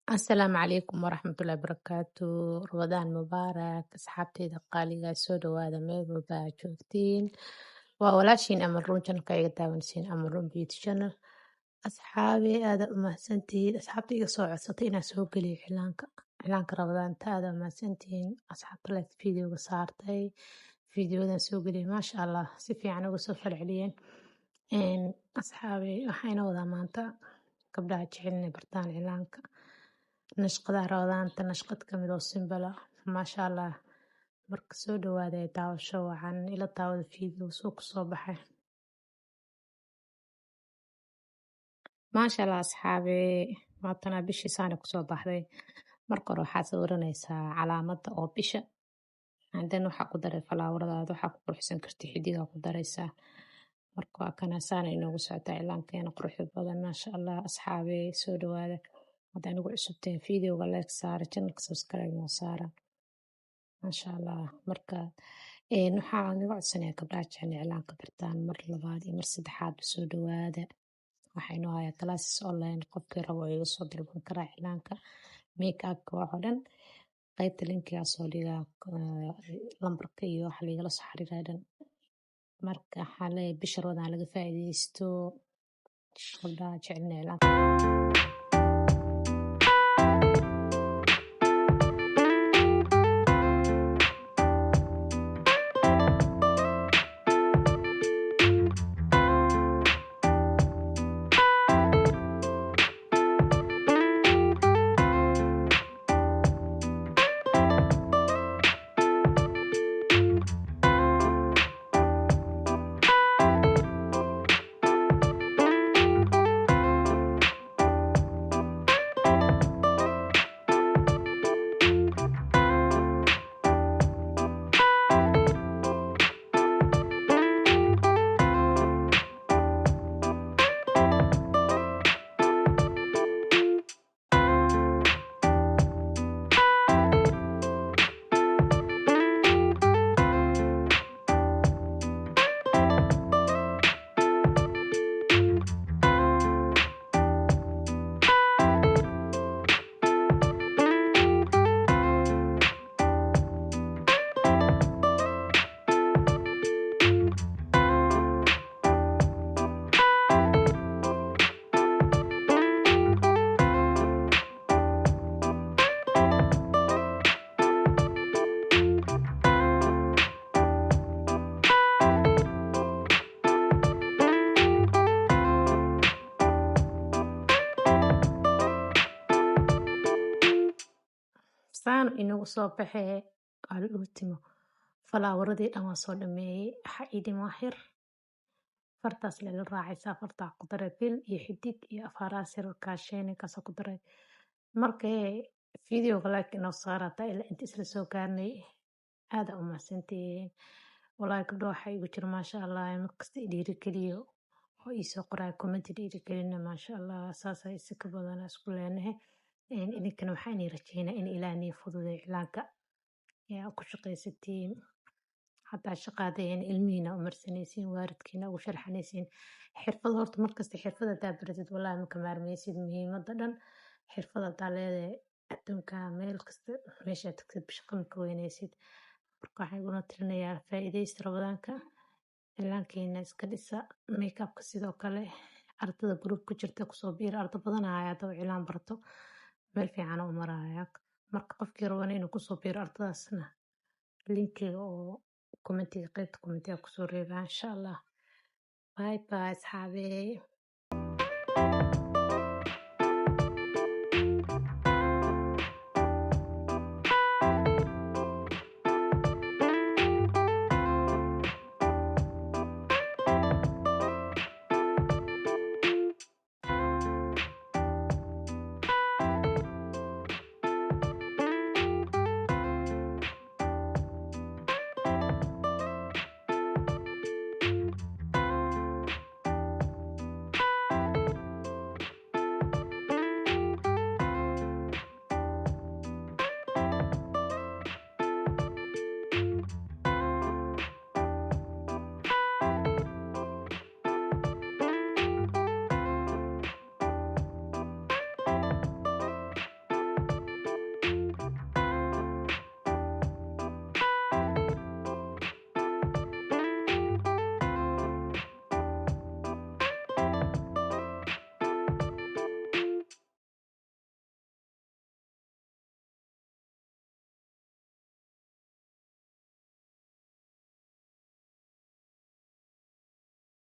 Asalaamu calaykum waraxmatullaahi barakaatu. Ramadaan mubaarak. Asxaabteyda qaaliga soo dhawaada meel walba aad joogtiin. Waa walaashiin Amal Ruun channelka iga daawansiin Amal Ruun Beauty Channel. Asxaabi aada u mahadsantihiin. Asxaabta iga soo codsatay inaan soo geliyo cilaanka Ramadaanta aada u mahadsantihiin. Asxaabta leed fiidiyowga saartay fiidiyowadan soo geliyay maasha Allah si fiican uga soo falceliyeen. Asxaabi waxayna wadaa maanta gabdhaha jecel inay bartaan cilaanka. nashqadaha Ramadaanta nashqad ka mid oo simbala maasha Allah marka soo dhawaada ee daawasho waxaan ila daawada fiidiyowga soo ku soo baxay. maasha Allah asxaabi maantana bishii saani ku soo baxday. Marka hore waxaad sawiranaysaa calaamadda oo bisha dan waxaa ku daray falaawaradaada waxaa ku qurxsan karti xidigaa ku daraysaa. Marka waa kana saana inoogu socotaa cilaankeena quruxda badan maasha Allah asxaabi soo dhawaada. Haddaan ugu cusubteen fiidiyowga like saara channelka subscribe noo saara maasha Allah marka waxaan uga codsanayaa gabdhaha jecel inay cilaanka bartaan mar labaad iyo mar saddexaad soo dhawaada. waxaa inoo hayaa classes online qofkii rabo iga soo dalban karaa cilaanka make-upka wax oo dhan qaybta linkiga soo dhigaa lambarka iyo waxa laigala soo xiriiraa dhan. Marka waxaan leeyahay bisha Ramadaan laga faa'iidaysto gabdhaha jecel inay cilaanka saan inagu soo baxee al ultimo falaawaradii dhan waa soo dhameeyay waxa idin waxir fartaas la raacaysaa farta ku daray bil iyo xidig iyo afaraas yar kaasheen kaas ku daray marka fiidiyowga like inoo saarata ilaa inta isla soo gaarnay aada u mahadsantihiin walahi gabdho waxa igu jira maasha Allah markasta dhiirigeliyo oo ii soo qoray comment dhiirigelina maasha Allah saas ay si ka badan isku leenahay idinkana waxaan rajeynaa in Ilaahay fududeeyo cilaanka yaa ku shaqaysatiin hadaa shaqaadeen ilmihiina u marsanaysiin waalidkiina ugu sharxanaysiin xirfad horta markasta xirfad hadaa baratid wallahi ma ka maarmaysid muhiimada dhan xirfad hadaa leedahay adduunka meel kasta meesha tagtid shaqo ma ka weynaysid marka waxaan iguna tirinayaa faa'iidaysta Ramadaanka cilaankeena iska dhisa make-upka sidoo kale ardada group ku jirta kusoo biir arda badan ayaa daba cilaan barto meel fiican u maraya marka qofkii rabo inuu kusoo biiro ardadaasna linkiga oo commentiga qaybta commentiga kusoo reebaa insha Allah bye bye asxaabi.